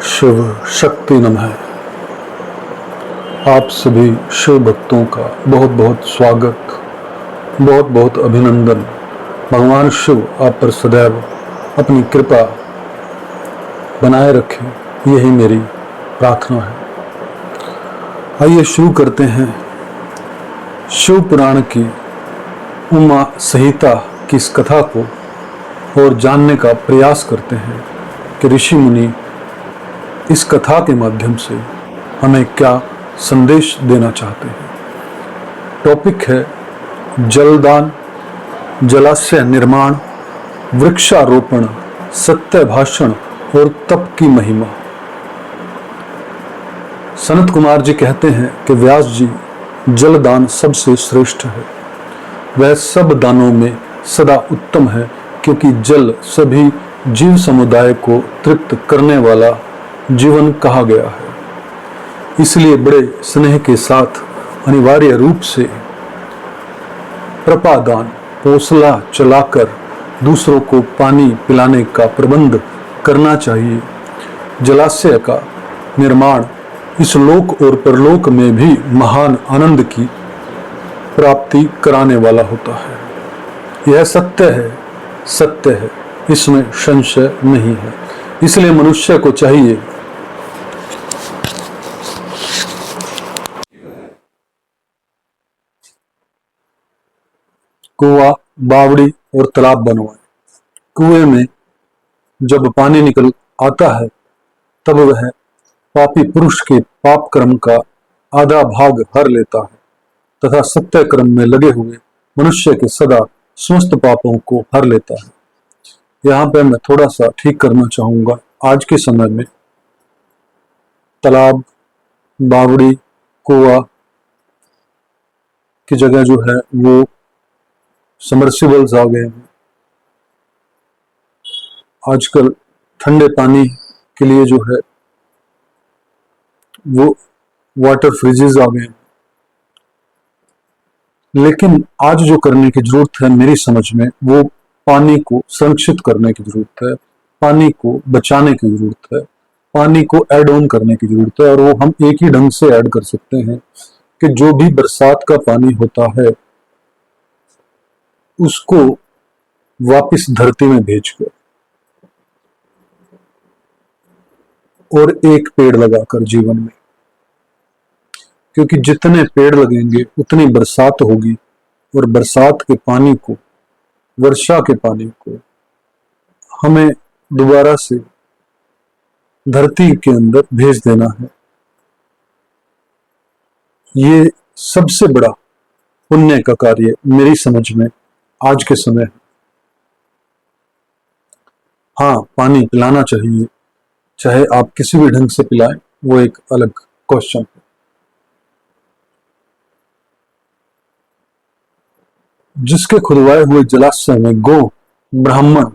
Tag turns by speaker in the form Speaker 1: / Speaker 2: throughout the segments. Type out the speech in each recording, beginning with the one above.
Speaker 1: शिव शक्ति नमः। आप सभी शिव भक्तों का बहुत बहुत स्वागत, बहुत बहुत अभिनंदन। भगवान शिव आप पर सदैव अपनी कृपा बनाए रखें, यही मेरी प्रार्थना है। आइए शुरू करते हैं शिव पुराण की उमा संहिता की इस कथा को और जानने का प्रयास करते हैं कि ऋषि मुनि इस कथा के माध्यम से हमें क्या संदेश देना चाहते हैं। टॉपिक है जलदान, जलाशय निर्माण, वृक्षारोपण, सत्य भाषण और तप की महिमा। सनत कुमार जी कहते हैं कि व्यास जी, जलदान सबसे श्रेष्ठ है। वह सब दानों में सदा उत्तम है, क्योंकि जल सभी जीव समुदाय को तृप्त करने वाला जीवन कहा गया है। इसलिए बड़े स्नेह के साथ अनिवार्य रूप से प्रपादान, पोसला चलाकर दूसरों को पानी पिलाने का प्रबंध करना चाहिए। जलाशय का निर्माण इस लोक और परलोक में भी महान आनंद की प्राप्ति कराने वाला होता है। यह सत्य है, इसमें संशय नहीं है। इसलिए मनुष्य को चाहिए कुआं, बावड़ी और तालाब बनवाए। कुएं में जब पानी निकल आता है तब वह पापी पुरुष के पाप कर्म का आधा भाग हर लेता है तथा सत्य कर्म में लगे हुए मनुष्य के सदा समस्त पापों को हर लेता है। यहाँ पे मैं थोड़ा सा ठीक करना चाहूंगा। आज के समय में तालाब, बावड़ी, कुआं की जगह जो है वो सबमर्सिबल्स आ गए हैं। आजकल ठंडे पानी के लिए जो है वो वाटर फ्रिजेस आ गए हैं। लेकिन आज जो करने की जरूरत है मेरी समझ में, वो पानी को संरक्षित करने की जरूरत है, पानी को बचाने की जरूरत है, पानी को ऐड ऑन करने की जरूरत है। और वो हम एक ही ढंग से ऐड कर सकते हैं कि जो भी बरसात का पानी होता है उसको वापस धरती में भेजकर और एक पेड़ लगाकर जीवन में, क्योंकि जितने पेड़ लगेंगे उतनी बरसात होगी और बरसात के पानी को, वर्षा के पानी को हमें दोबारा से धरती के अंदर भेज देना है। ये सबसे बड़ा पुण्य का कार्य मेरी समझ में आज के समय है। हाँ, पानी पिलाना चाहिए, चाहे आप किसी भी ढंग से पिलाएं, वो एक अलग क्वेश्चन है। जिसके खुदवाए हुए जलाशय में गौ, ब्राह्मण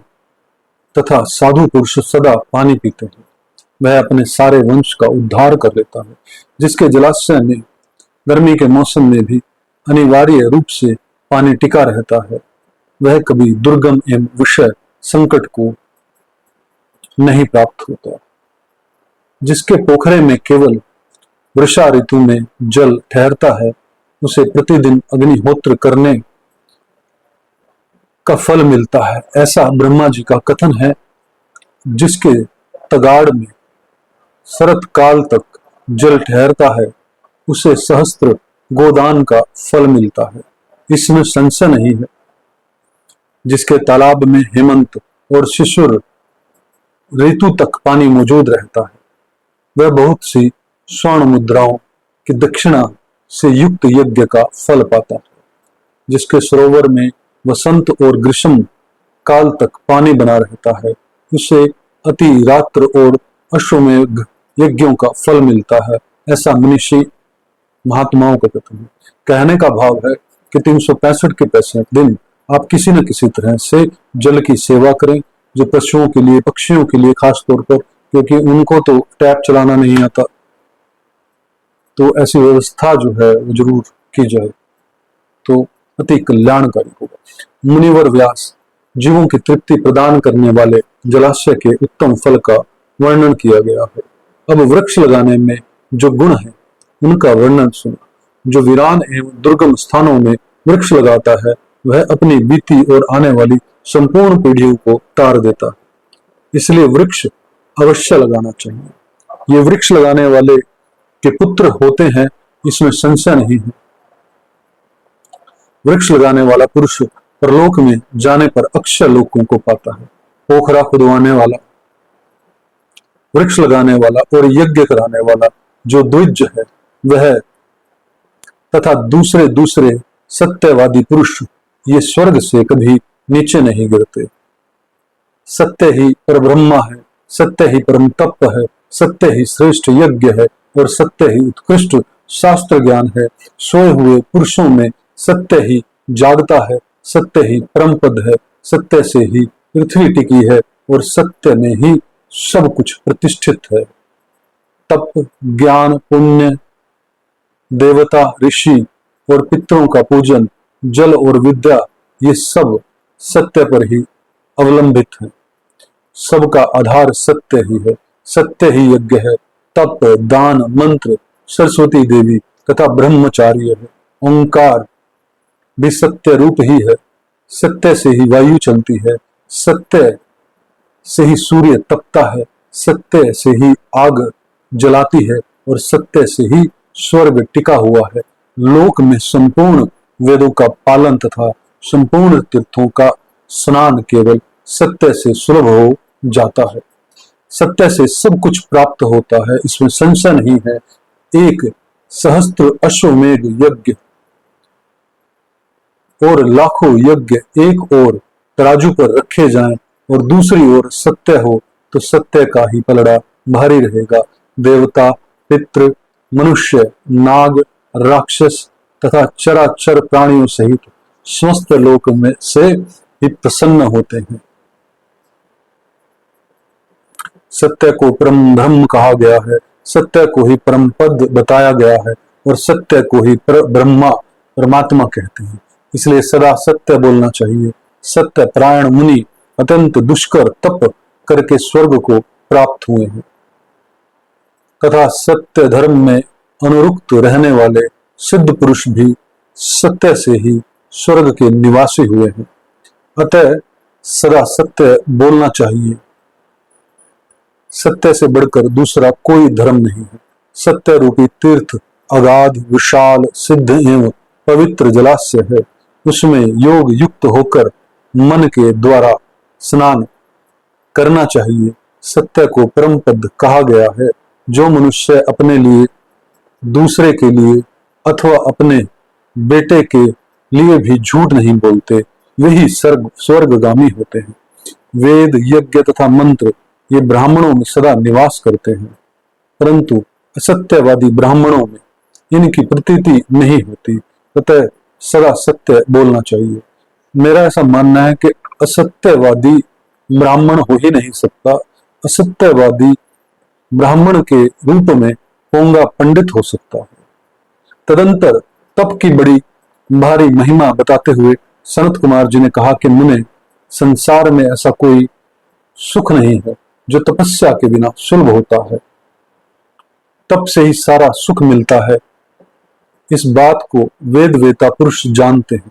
Speaker 1: तथा साधु पुरुष सदा पानी पीते हैं, वह अपने सारे वंश का उद्धार कर लेता है। जिसके जलाशय में गर्मी के मौसम में भी अनिवार्य रूप से पानी टिका रहता है, वह कभी दुर्गम एवं विषय संकट को नहीं प्राप्त होता। जिसके पोखरे में केवल वर्षा ऋतु में जल ठहरता है, उसे प्रतिदिन अग्निहोत्र करने का फल मिलता है, ऐसा ब्रह्मा जी का कथन है। जिसके तगाड़ में शरत काल तक जल ठहरता है, उसे सहस्त्र गोदान का फल मिलता है, इसमें संशय नहीं है। जिसके तालाब में हेमंत और शिशिर ऋतु तक पानी मौजूद रहता है, वह बहुत सी स्वर्ण मुद्राओं की दक्षिणा से युक्त यज्ञ का फल पाता है। जिसके सरोवर में वसंत और ग्रीष्म काल तक पानी बना रहता है, उसे अति रात्र और अश्वमेघ यज्ञों का फल मिलता है, ऐसा मनीषी महात्माओं का कथन है। कहने का भाव है कि 365 के 65 दिन आप किसी न किसी तरह से जल की सेवा करें, जो पशुओं के लिए, पक्षियों के लिए खास तौर पर, क्योंकि उनको तो टैप चलाना नहीं आता, तो ऐसी व्यवस्था जो है वो जरूर की जाए तो अति कल्याणकारी होगा। मुनिवर व्यास जीवों की तृप्ति प्रदान करने वाले जलाशय के उत्तम फल का वर्णन किया गया है। अब वृक्ष लगाने में जो गुण है उनका वर्णन सुनो। जो वीरान एवं दुर्गम स्थानों में वृक्ष लगाता है वह अपनी बीती और आने वाली संपूर्ण पीढ़ियों को तार देता है। इसलिए वृक्ष अवश्य लगाना चाहिए। ये वृक्ष लगाने वाले के पुत्र होते हैं, इसमें संशय नहीं है। वृक्ष लगाने वाला पुरुष परलोक में जाने पर अक्षय लोकों को पाता है। पोखरा खुदवाने वाला, वृक्ष लगाने वाला और यज्ञ कराने वाला जो द्विज है वह तथा दूसरे दूसरे सत्यवादी पुरुष ये स्वर्ग से कभी नीचे नहीं गिरते। सत्य ही परब्रह्मा है, सत्य ही परम तप है, सत्य ही श्रेष्ठ यज्ञ है और सत्य ही उत्कृष्ट शास्त्र ज्ञान है। सोए हुए पुरुषों में सत्य ही जागता है, सत्य ही परम पद है, सत्य से ही पृथ्वी टिकी है और सत्य में ही सब कुछ प्रतिष्ठित है। तप, ज्ञान, पुण्य, देवता, ऋषि और पितरों का पूजन, जल और विद्या ये सब सत्य पर ही अवलंबित है। सबका आधार सत्य ही है। सत्य ही यज्ञ है, तप, दान, मंत्र, सरस्वती देवी तथा ब्रह्मचार्य है। ओंकार भी सत्य रूप ही है। सत्य से ही वायु चलती है, सत्य से ही सूर्य तपता है, सत्य से ही आग जलाती है और सत्य से ही स्वर्ग टिका हुआ है। लोक में संपूर्ण वेदों का पालन तथा संपूर्ण तीर्थों का स्नान केवल सत्य से सुलभ हो जाता है। सत्य से सब कुछ प्राप्त होता है, इसमें संशय नहीं है। एक सहस्त्र अश्वमेध यज्ञ और लाखों यज्ञ एक ओर तराजू पर रखे जाएं और दूसरी ओर सत्य हो तो सत्य का ही पलड़ा भारी रहेगा। देवता, पितृ, मनुष्य, नाग, राक्षस तथा चराचर प्राणियों सहित समस्त लोक में से ही प्रसन्न होते हैं। सत्य को परम ब्रह्म कहा गया है, सत्य को ही परम पद बताया गया है और सत्य को ही ब्रह्मा परमात्मा कहते हैं। इसलिए सदा सत्य बोलना चाहिए। सत्य परायण मुनि अत्यंत दुष्कर तप करके स्वर्ग को प्राप्त हुए हैं तथा सत्य धर्म में अनुरुक्त रहने वाले सिद्ध पुरुष भी सत्य से ही स्वर्ग के निवासी हुए हैं। अतः सदा सत्य बोलना चाहिए। सत्य से बढ़कर दूसरा कोई धर्म नहीं है। सत्य रूपी तीर्थ अगाध, विशाल, सिद्ध एवं पवित्र जलाशय है। उसमें योग युक्त होकर मन के द्वारा स्नान करना चाहिए। सत्य को परम पद कहा गया है। जो मनुष्य अपने लिए, दूसरे के लिए अथवा अपने बेटे के लिए भी झूठ नहीं बोलते वही स्वर्गगामी होते हैं। वेद, यज्ञ तथा मंत्र ये ब्राह्मणों में सदा निवास करते हैं, परंतु असत्यवादी ब्राह्मणों में इनकी प्रतीति नहीं होती। अतः सदा सत्य बोलना चाहिए। मेरा ऐसा मानना है कि असत्यवादी ब्राह्मण हो ही नहीं सकता। असत्यवादी ब्राह्मण के रूप में पोंगा पंडित हो सकता है। तदंतर तप की बड़ी भारी महिमा बताते हुए सनत कुमार जी ने कहा कि मुने, संसार में ऐसा कोई सुख नहीं है जो तपस्या के बिना सुलभ होता है। तप से ही सारा सुख मिलता है। इस बात को वेद वेता पुरुष जानते हैं।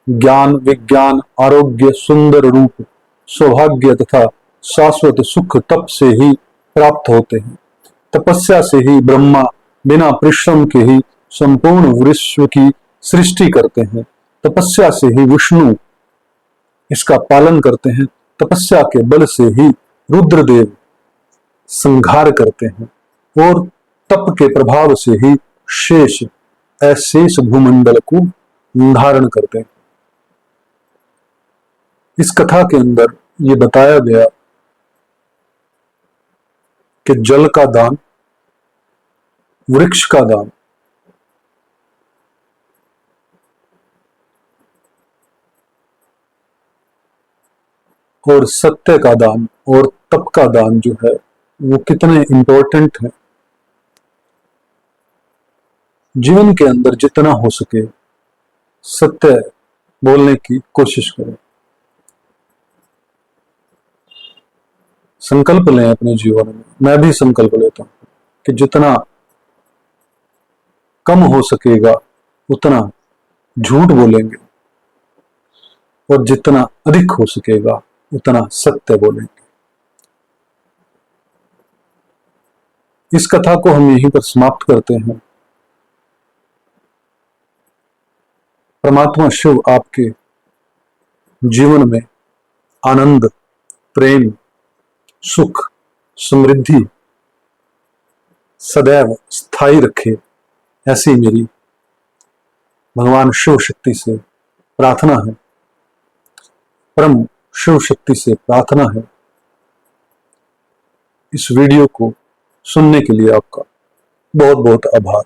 Speaker 1: ज्ञान, विज्ञान, आरोग्य, सुंदर रूप, सौभाग्य तथा शाश्वत सुख तप से ही प्राप्त होते हैं। तपस्या से ही ब्रह्मा बिना परिश्रम के ही संपूर्ण विश्व की सृष्टि करते हैं। तपस्या से ही विष्णु इसका पालन करते हैं। तपस्या के बल से ही रुद्रदेव संहार करते हैं और तप के प्रभाव से ही शेष अशेष भूमंडल को धारण करते हैं। इस कथा के अंदर ये बताया गया कि जल का दान, वृक्ष का दान और सत्य का दान और तप का दान जो है वो कितने इंपॉर्टेंट है। जीवन के अंदर जितना हो सके सत्य बोलने की कोशिश करें। संकल्प लें अपने जीवन में। मैं भी संकल्प लेता हूं। कि जितना कम हो सकेगा उतना झूठ बोलेंगे और जितना अधिक हो सकेगा उतना सत्य बोलेंगे। इस कथा को हम यहीं पर समाप्त करते हैं। परमात्मा शिव आपके जीवन में आनंद, प्रेम, सुख, समृद्धि सदैव स्थायी रखे, ऐसी मेरी भगवान शिव शक्ति से प्रार्थना है, परम शिव शक्ति से प्रार्थना है। इस वीडियो को सुनने के लिए आपका बहुत बहुत आभार।